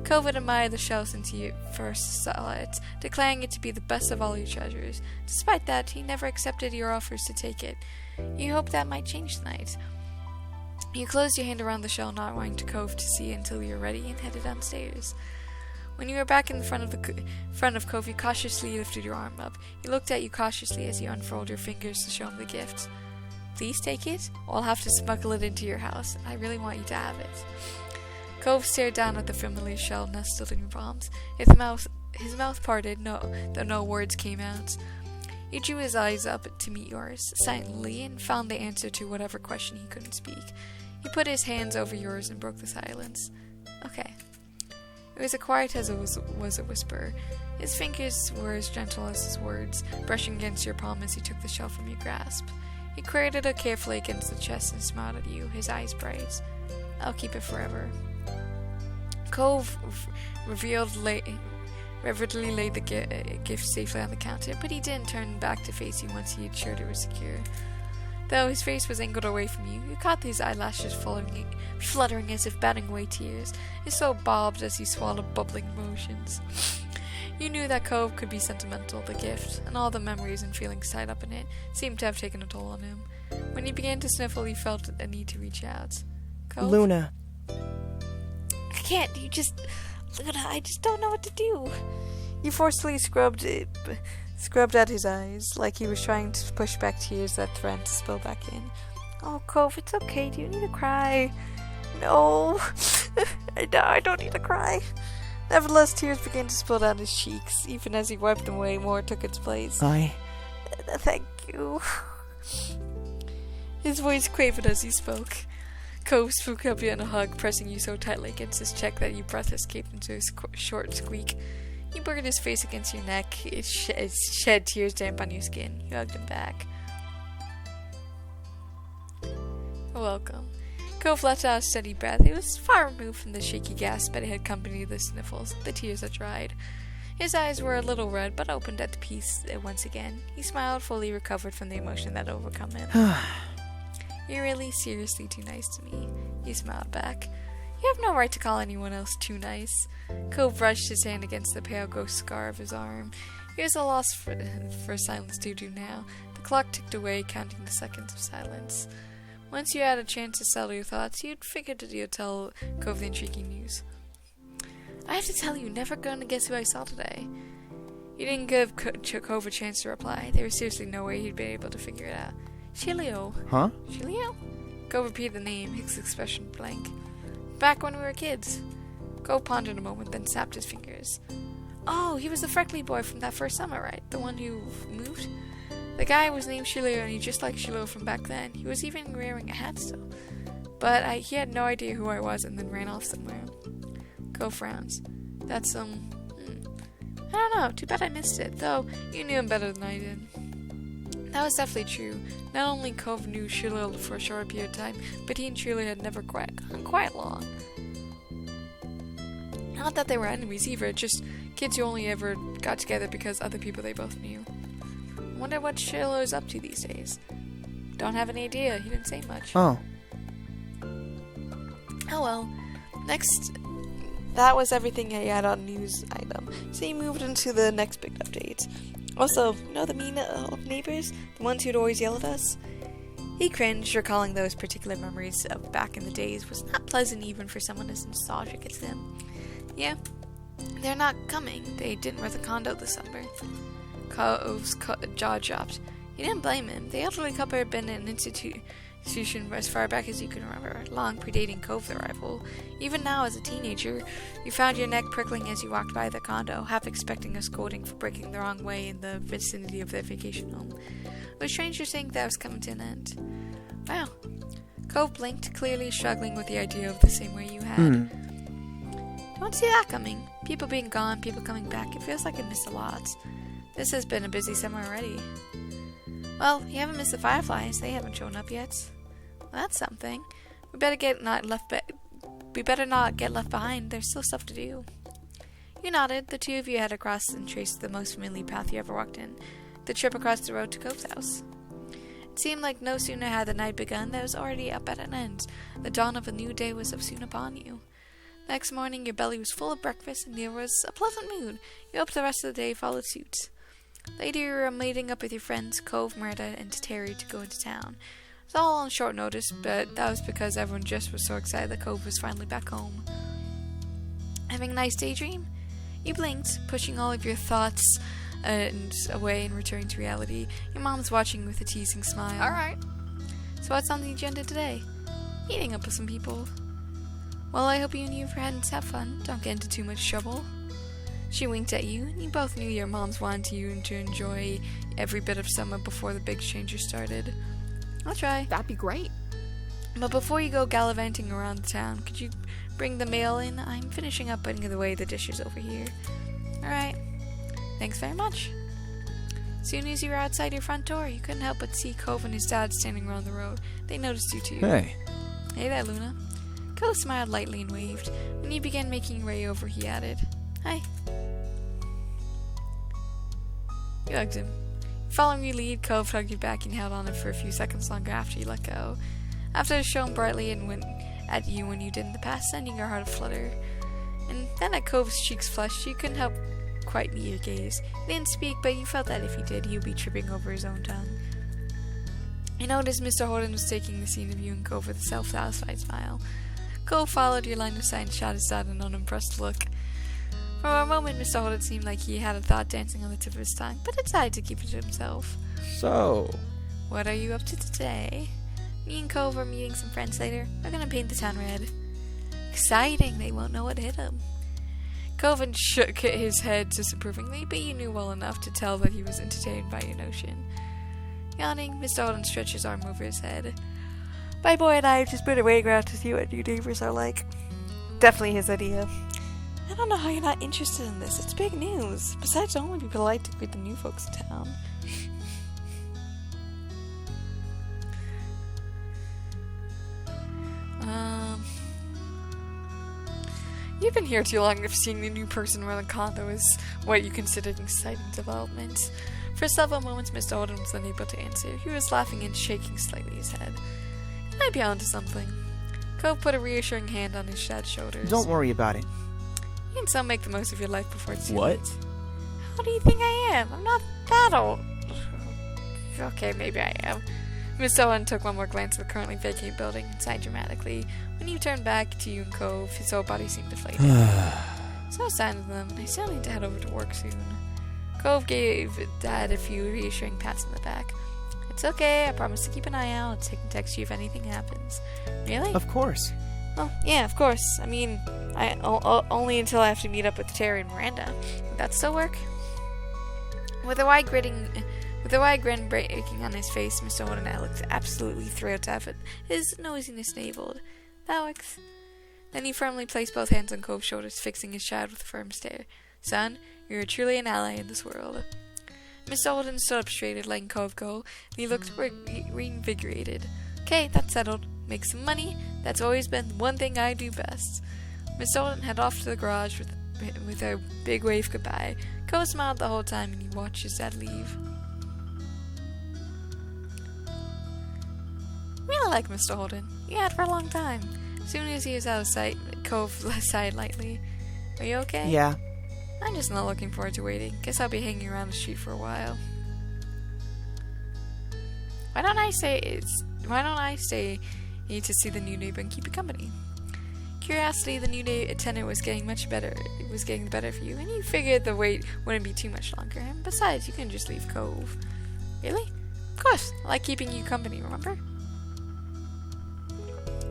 Cove had admired the shell since you first saw it, declaring it to be the best of all your treasures. Despite that, he never accepted your offers to take it. You hoped that might change tonight. You closed your hand around the shell, not wanting to Cove to see until you were ready, and headed downstairs. When you were back in the front of Cove, you cautiously lifted your arm up. He looked at you cautiously as you unfurled your fingers to show him the gift. Please take it, or I'll have to smuggle it into your house. I really want you to have it. Cove stared down at the familiar shell nestled in your palms. His mouth parted, though no words came out. He drew his eyes up to meet yours, silently, and found the answer to whatever question he couldn't speak. He put his hands over yours and broke the silence. Okay. It was as quiet as it was a whisper. His fingers were as gentle as his words, brushing against your palm as he took the shell from your grasp. He cradled it carefully against the chest and smiled at you, his eyes bright. I'll keep it forever. Cove reverently laid the gift safely on the counter, but he didn't turn back to face you once he had assured it was secure. Though his face was angled away from you, you caught his eyelashes fluttering as if batting away tears. His soul bobbed as he swallowed bubbling emotions. You knew that Cove could be sentimental. The gift, and all the memories and feelings tied up in it, seemed to have taken a toll on him. When he began to sniffle, you felt a need to reach out. Cove? Luna. I can't. Luna, I just don't know what to do. You forcefully scrubbed at his eyes, like he was trying to push back tears that threatened to spill back in. Oh, Cove, it's okay. Do you need to cry? No. I don't need to cry. Nevertheless, tears began to spill down his cheeks. Even as he wiped them away, more took its place. Thank you. His voice quavered as he spoke. Cove spoke up in a hug, pressing you so tightly against his cheek that your breath escaped into a short squeak. He buried his face against your neck. It shed tears damp on your skin. You hugged him back. Welcome. Cove let out a steady breath. It was far removed from the shaky gasp that had accompanied the sniffles, the tears that dried. His eyes were a little red, but opened at the peace once again. He smiled, fully recovered from the emotion that had overcome him. You're really seriously too nice to me. He smiled back. You have no right to call anyone else too nice. Cove brushed his hand against the pale ghost scar of his arm. He was a loss for silence to do now. The clock ticked away, counting the seconds of silence. Once you had a chance to settle your thoughts, you'd figured that you'd tell Cove the intriguing news. I have to tell you, never gonna guess who I saw today. You didn't give Cove a chance to reply. There was seriously no way he'd be able to figure it out. Shilio. Huh? Shilio? Cove repeated the name, his expression blank. Back when we were kids. Cove pondered a moment, then snapped his fingers. Oh, he was the freckly boy from that first summer, right? The one who moved? The guy was named Shilio, and he just like Shilio from back then. He was even wearing a hat still. But he had no idea who I was and then ran off somewhere. Cove frowns. That's, I don't know. Too bad I missed it, though you knew him better than I did. That was definitely true. Not only Cove knew Shilio for a short period of time, but he and Shilio had never gone quite long. Not that they were enemies either, just kids who only ever got together because other people they both knew. Wonder what Shilio's up to these days. Don't have any idea, he didn't say much. Oh. Oh well. Next, that was everything I had on news item. So he moved into the next big update. Also, the mean old neighbors? The ones who'd always yell at us? He cringed, recalling those particular memories of back in the days was not pleasant even for someone as nostalgic as him. Yeah, they're not coming. They didn't rent the condo this summer. Cove's jaw dropped. You didn't blame him. The elderly couple had been in an institution as far back as you can remember, long predating Cove's arrival. Even now, as a teenager, you found your neck prickling as you walked by the condo, half expecting a scolding for breaking the wrong way in the vicinity of their vacation home. It was strange to think that was coming to an end. Wow. Cove blinked, clearly struggling with the idea of the same way you had. Don't see that coming. People being gone, people coming back. It feels like I missed a lot. This has been a busy summer already. Well, you haven't missed the fireflies. They haven't shown up yet. Well, that's something. We better not get left behind. There's still stuff to do. You nodded. The two of you headed across and traced the most familiar path you ever walked in. The trip across the road to Cove's house. It seemed like no sooner had the night begun than it was already up at an end. The dawn of a new day was soon upon you. Next morning, your belly was full of breakfast, and there was a pleasant mood. You hoped the rest of the day followed suit. Later, you were meeting up with your friends, Cove, Merida, and Terry to go into town. It was all on short notice, but that was because everyone just was so excited that Cove was finally back home. Having a nice daydream? You blinked, pushing all of your thoughts away and returning to reality. Your mom's watching with a teasing smile. Alright. So what's on the agenda today? Meeting up with some people. Well, I hope you and your friends have fun. Don't get into too much trouble. She winked at you, and you both knew your moms wanted you to enjoy every bit of summer before the big changes started. I'll try. That'd be great. But before you go gallivanting around the town, could you bring the mail in? I'm finishing up putting away the dishes over here. Alright. Thanks very much. As soon as you were outside your front door, you couldn't help but see Cove and his dad standing around the road. They noticed you too. Hey. Hey there, Luna. Cove smiled lightly and waved. When you began making your way over, he added, Hi. You hugged him. Following your lead, Cove hugged you back and held on it for a few seconds longer after you let go. After it shone brightly and went at you when you did in the past, sending your heart aflutter. And then at Cove's cheeks flushed, you couldn't help quite meet your gaze. He didn't speak, but you felt that if he did, he would be tripping over his own tongue. You noticed Mr. Holden was taking the scene of you and Cove with a self-satisfied smile. Cove followed your line of sight and shot his dad an unimpressed look. For a moment, Mr. Holden seemed like he had a thought dancing on the tip of his tongue, but decided to keep it to himself. So, What are you up to today? Me and Cove are meeting some friends later. We're gonna paint the town red. Exciting, they won't know what hit him. Cove shook his head disapprovingly, but you knew well enough to tell that he was entertained by your notion. Yawning, Mr. Holden stretched his arm over his head. My boy and I have just been away around to see what new neighbors are like. Definitely his idea. I don't know how you're not interested in this. It's big news. Besides, the only people I like to greet the new folks in town. You've been here too long if seeing the new person around the condo is what you consider an exciting development. For several moments, Mr. Holden was unable to answer. He was laughing and shaking slightly his head. He might be onto something. Cove put a reassuring hand on his dad's shoulders. don't worry about it. You can still make the most of your life before it's too What? late. How do you think I am? I'm not that old. Okay, maybe I am. Miss Owen took one more glance at the currently vacant building and sighed dramatically. When you turned back to you and Cove, his whole body seemed deflated. So I signed to them, and I still need to head over to work soon. Cove gave Dad a few reassuring pats on the back. It's okay, I promise to keep an eye out and text you if anything happens. Really? Of course. Well, yeah, of course. I mean, only until I have to meet up with Terry and Miranda. Would that still work? With a wide grin breaking on his face, Mr. Owen and I looked absolutely thrilled to have his nosiness enabled. That works. Then he firmly placed both hands on Cove's shoulders, fixing his child with a firm stare. Son, you're truly an ally in this world. Mr. Alden stood up straight, letting Cove go, and he looked reinvigorated. Okay, that's settled. Make some money. That's always been the one thing I do best. Mr. Alden headed off to the garage with a big wave goodbye. Cove smiled the whole time, and he watched his dad leave. Really like Mr. Holden. He had for a long time. As soon as he was out of sight, Cove sighed lightly. Are you okay? Yeah. I'm just not looking forward to waiting. Guess I'll be hanging around the street for a while. Why don't I stay to see the new neighbor and keep you company? Curiosity, the new tenant was getting much better. It was getting the better for you, and you figured the wait wouldn't be too much longer. And besides, you can just leave Cove. Really? Of course. I like keeping you company, remember?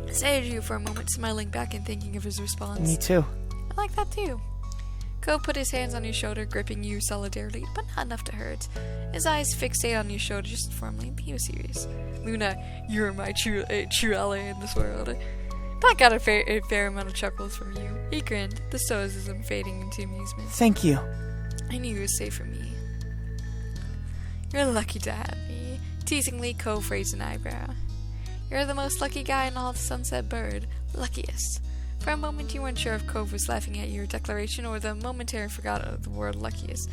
I stared at you for a moment, smiling back and thinking of his response. Me too. I like that too. Cove put his hands on your shoulder, gripping you solidarily, but not enough to hurt. His eyes fixated on your shoulder just firmly, but he was serious. Luna, you're my true ally in this world. That got a fair amount of chuckles from you. He grinned, the stoicism fading into amusement. Thank you. I knew you were safe from me. You're lucky to have me. Teasingly, Cove raised an eyebrow. You're the most lucky guy in all of Sunset Bird. Luckiest. For a moment you weren't sure if Cove was laughing at your declaration or the momentary forgot of the word luckiest.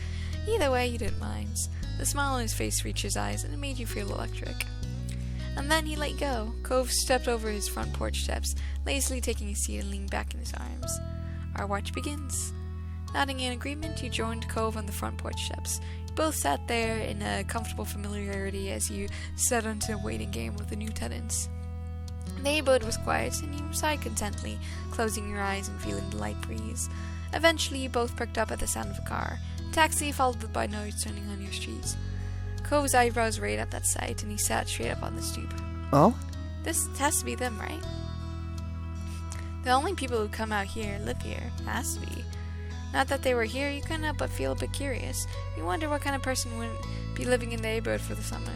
Either way, you didn't mind. The smile on his face reached his eyes, and it made you feel electric. And then he let go. Cove stepped over his front porch steps, lazily taking a seat and leaned back in his arms. Our watch begins. Nodding in agreement, you joined Cove on the front porch steps. You both sat there in a comfortable familiarity as you settled into a waiting game with the new tenants. The neighborhood was quiet, and you sighed contentedly, closing your eyes and feeling the light breeze. Eventually, you both pricked up at the sound of a car. A taxi followed by noise turning on your streets. Cove's eyebrows raised at that sight, and he sat straight up on the stoop. Oh? This has to be them, right? The only people who come out here live here. Has to be. Not that they were here, you couldn't help but feel a bit curious. You wonder what kind of person would be living in the neighborhood for the summer.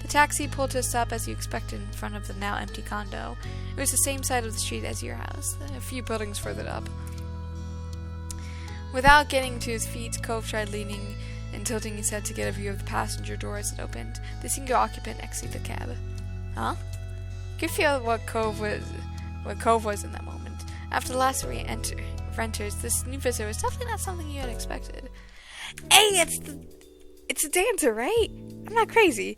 The taxi pulled to a stop as you expected in front of the now empty condo. It was the same side of the street as your house, a few buildings further up. Without getting to his feet, Cove tried leaning and tilting his head to get a view of the passenger door as it opened. The single occupant exited the cab. Huh? You could feel what Cove was in that moment. After the last renters, this new visitor was definitely not something you had expected. Hey, it's a dancer, right? I'm not crazy.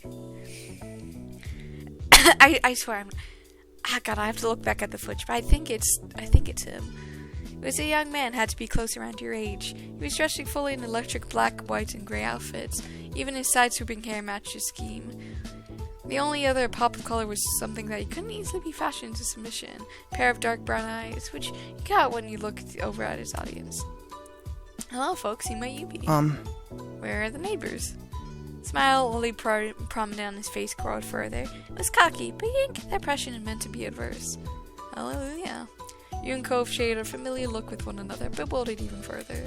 I swear God, I have to look back at the footage, but I think it's him. It was a young man, had to be close around your age. He was dressed fully in electric black, white, and grey outfits. Even his side-swooping hair matched his scheme. The only other pop of color was something that he couldn't easily be fashioned into submission. A pair of dark brown eyes, which you got when you looked over at his audience. Hello, folks, who might you be? Where are the neighbors? Smile, only prominent on his face, curled further. It was cocky, but you didn't get the impression it meant to be adverse. Hallelujah. You and Cove shared a familiar look with one another, bewildered even further.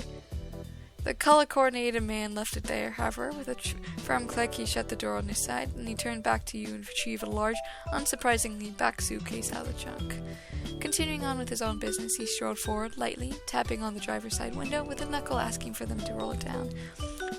The color-coordinated man left it there, however. With a firm click, he shut the door on his side, and he turned back to you and retrieved a large, unsurprisingly black suitcase out of the trunk. Continuing on with his own business, he strode forward, lightly, tapping on the driver's side window with a knuckle asking for them to roll it down.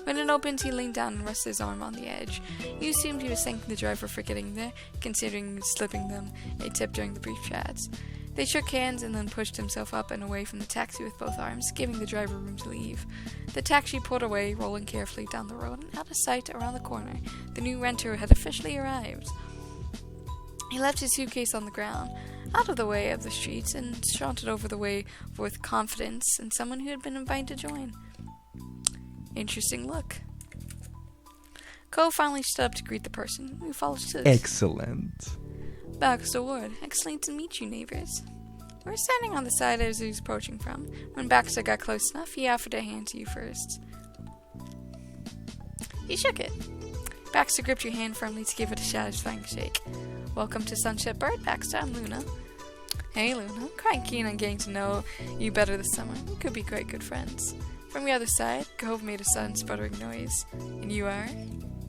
When it opened, he leaned down and rested his arm on the edge. You assumed he was thanking the driver for getting there, considering slipping them a tip during the brief chats. They shook hands and then pushed himself up and away from the taxi with both arms, giving the driver room to leave. The taxi pulled away, rolling carefully down the road and out of sight around the corner. The new renter had officially arrived. He left his suitcase on the ground, out of the way of the streets, and sauntered over the way with confidence and someone who had been invited to join. Interesting look. Cove finally stood up to greet the person who followed suit. Excellent. Baxter Ward. Excellent to meet you, neighbors. We were standing on the side as he was approaching from. When Baxter got close enough, he offered a hand to you first. He shook it. Baxter gripped your hand firmly to give it a satisfying shake. Welcome to Sunset Bird, Baxter. I'm Luna. Hey, Luna. I'm quite keen on getting to know you better this summer. We could be quite good friends. From the other side, Cove made a sudden sputtering noise. And you are?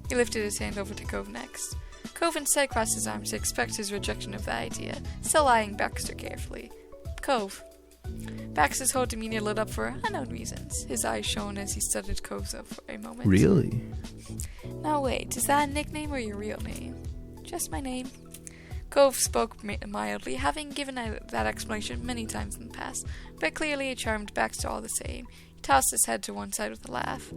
He lifted his hand over to Cove next. Cove instead crossed his arms to expect his rejection of the idea, still eyeing Baxter carefully. Cove. Baxter's whole demeanor lit up for unknown reasons. His eyes shone as he studied Cove's up for a moment. Really? Now wait, is that a nickname or your real name? Just my name. Cove spoke mildly, having given that explanation many times in the past, but clearly it charmed Baxter all the same. He tossed his head to one side with a laugh.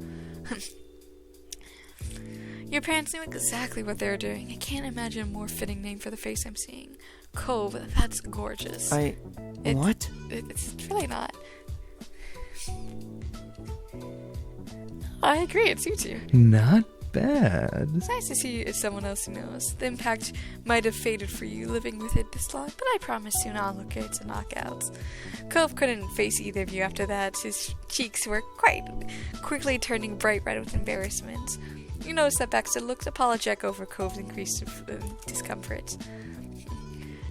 Your parents knew exactly what they were doing. I can't imagine a more fitting name for the face I'm seeing. Cove, that's gorgeous. What? It's really not. I agree, it suits you. Not bad. It's nice to see someone else who knows. The impact might have faded for you living with it this long, but I promise soon I'll look at to knockouts. Cove couldn't face either of you after that. His cheeks were quite quickly turning bright red with embarrassment. You noticed that Baxter looked apologetic over Cove's increased discomfort.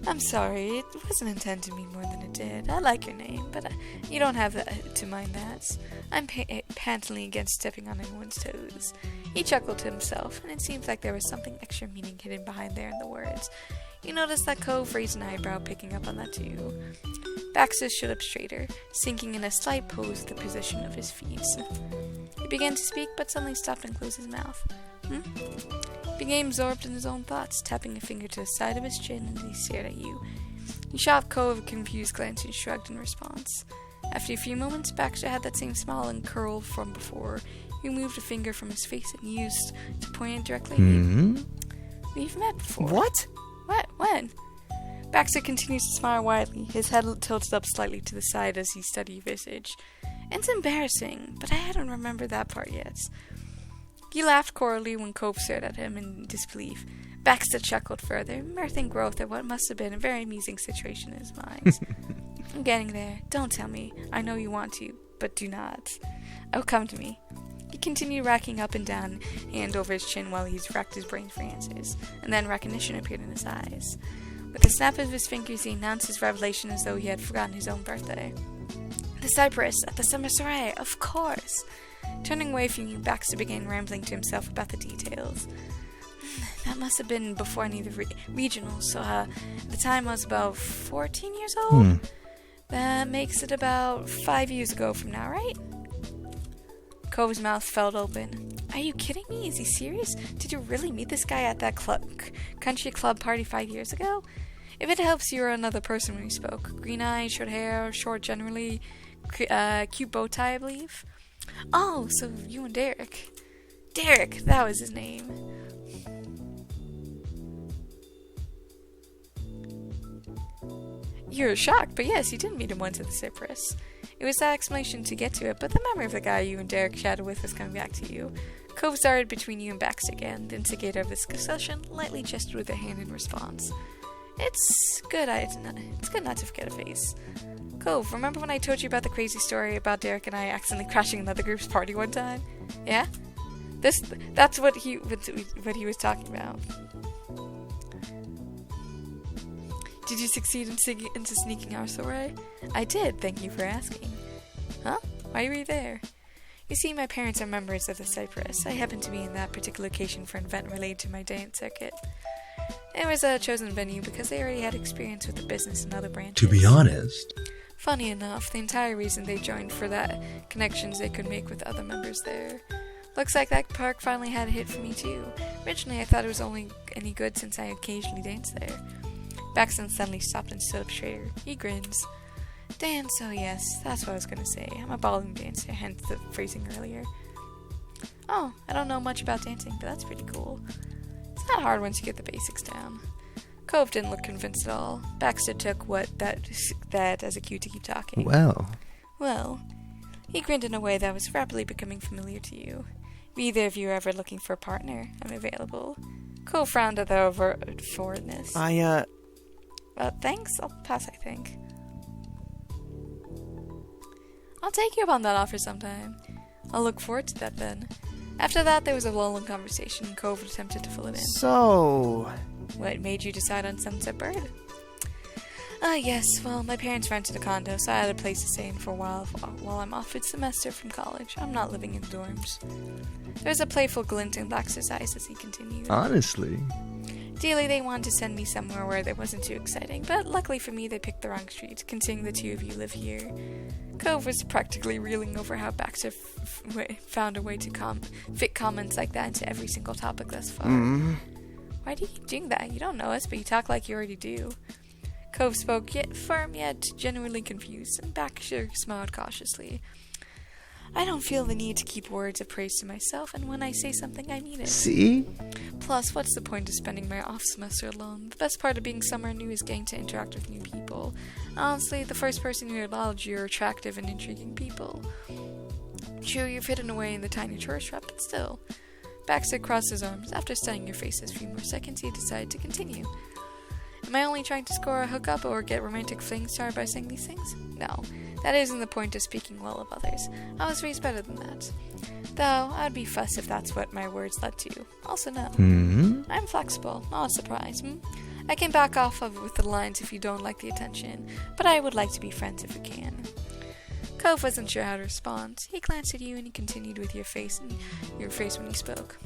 I'm sorry, it wasn't intended to mean more than it did. I like your name, but you don't have to mind that. I'm panting against stepping on anyone's toes. He chuckled to himself, and it seemed like there was something extra meaning hidden behind there in the words. You noticed that Cove raised an eyebrow, picking up on that too. Baxter stood up straighter, sinking in a slight pose with the position of his feet. He began to speak, but suddenly stopped and closed his mouth. He became absorbed in his own thoughts, tapping a finger to the side of his chin as he stared at you. You shot Cove a confused glance and shrugged in response. After a few moments, Baxter had that same smile and curl from before. He removed a finger from his face and used to point it directly at you. We've met before. What? What? When? Baxter continues to smile widely, his head tilted up slightly to the side as he studied your visage. It's embarrassing, but I hadn't remembered that part yet. He laughed coyly when Cove stared at him in disbelief. Baxter chuckled further, mirthing growth at what must have been a very amusing situation in his mind. I'm getting there. Don't tell me. I know you want to, but do not. Oh, come to me. He continued racking up and down, hand over his chin while he racked his brain for answers, and then recognition appeared in his eyes. With a snap of his fingers, he announced his revelation as though he had forgotten his own birthday. The cypress at the summer soiree, of course. Turning away from you, Baxter began rambling to himself about the details. That must have been before any of the regionals, so at the time I was about 14 years old. That makes it about 5 years ago from now, right? Cove's mouth fell open. Are you kidding me? Is he serious? Did you really meet this guy at that country club party 5 years ago? If it helps, you were another person when we spoke. Green eyes, short hair, short generally, cute bow tie, I believe. Oh, so you and Derek. Derek, that was his name. You're shocked, but yes, you did meet him once at the Cypress. It was that explanation to get to it, but the memory of the guy you and Derek chatted with was coming back to you. Cove started between you and Baxter again. The instigator of this discussion lightly gestured with a hand in response. It's good not to forget a face. Cove, remember when I told you about the crazy story about Derek and I accidentally crashing another group's party one time? Yeah? That's what he was talking about. Did you succeed in sneaking our soiree? I did, thank you for asking. Huh? Why were you there? You see, my parents are members of the Cypress. I happened to be in that particular location for an event related to my dance circuit. It was a chosen venue because they already had experience with the business and other branches. To be honest. Funny enough, the entire reason they joined for that connections they could make with other members there. Looks like that park finally had a hit for me too. Originally I thought it was only any good since I occasionally danced there. Baxter suddenly stopped and stood up straighter. He grins. Damn, so yes, that's what I was gonna say. I'm a ballroom dancer, hence the phrasing earlier. Oh, I don't know much about dancing, but that's pretty cool. It's not hard once you get the basics down. Cove didn't look convinced at all. Baxter took that as a cue to keep talking. Well, he grinned in a way that was rapidly becoming familiar to you. If either of you are ever looking for a partner, I'm available. Cove frowned at the overt forwardness. Thanks. I'll pass, I think. I'll take you up on that offer sometime. I'll look forward to that then. After that, there was a lull in conversation, and Cove attempted to fill it in. So... What made you decide on Sunset Bird? Yes, well, my parents rented a condo, so I had a place to stay in for a while I'm off its semester from college. I'm not living in dorms. There was a playful glint in Baxter's eyes as he continued. Honestly. Ideally, they wanted to send me somewhere where it wasn't too exciting, but luckily for me, they picked the wrong street, considering the two of you live here. Cove was practically reeling over how Baxter found a way to fit comments like that into every single topic thus far. Why do you keep doing that? You don't know us, but you talk like you already do. Cove spoke, yet firm, yet genuinely confused, and Baxter smiled cautiously. I don't feel the need to keep words of praise to myself, and when I say something, I mean it. See? Plus, what's the point of spending my off semester alone? The best part of being somewhere new is getting to interact with new people. Honestly, the first person who acknowledged you're attractive and intriguing people. True, you've hidden away in the tiny tourist trap, but still. Baxter crossed his arms. After studying your faces a few more seconds, he decided to continue. Am I only trying to score a hookup or get romantic flings started by saying these things? No, that isn't the point of speaking well of others. I was raised better than that. Though, I'd be fussed if that's what my words led to. Also no. I'm flexible, not a surprise. I can back off of it with the lines if you don't like the attention, but I would like to be friends if we can. Cove wasn't sure how to respond. He glanced at you and he continued with your face when he spoke.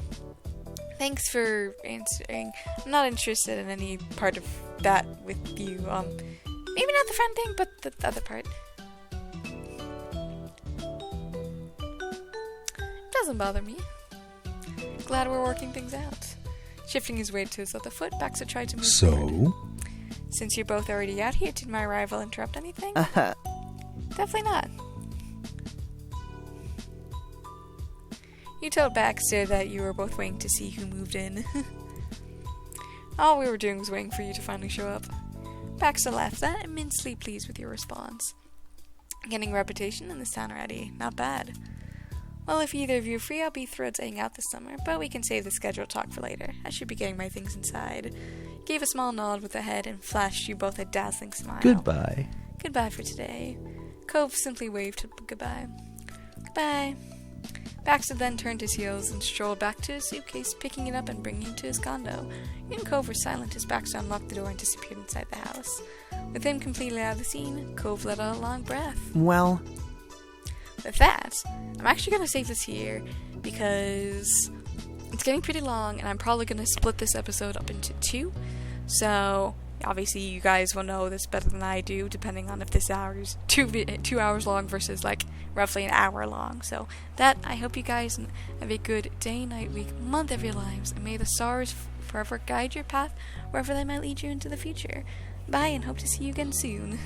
Thanks for answering. I'm not interested in any part of that with you. Maybe not the friend thing, but the other part. Doesn't bother me. Glad we're working things out. Shifting his weight to his other foot, Baxter tried to move forward. Since you're both already out here, did my arrival interrupt anything? Definitely not. You told Baxter that you were both waiting to see who moved in. All we were doing was waiting for you to finally show up. Baxter laughed, immensely pleased with your response. Getting a reputation in this town already. Not bad. Well, if either of you are free, I'll be thrilled to hang out this summer, but we can save the scheduled talk for later. I should be getting my things inside. Gave a small nod with the head and flashed you both a dazzling smile. Goodbye. Goodbye for today. Cove simply waved goodbye. Goodbye. Baxter then turned his heels and strolled back to his suitcase, picking it up and bringing it to his condo. You and Cove were silent as Baxter unlocked the door and disappeared inside the house. With him completely out of the scene, Cove let out a long breath. Well... With that, I'm actually going to save this here because it's getting pretty long and I'm probably going to split this episode up into two. So, obviously you guys will know this better than I do, depending on if this hour is 2 hours long versus like roughly an hour long. So that, I hope you guys have a good day, night, week, month of your lives, and may the stars forever guide your path wherever they might lead you into the future. Bye, and hope to see you again soon.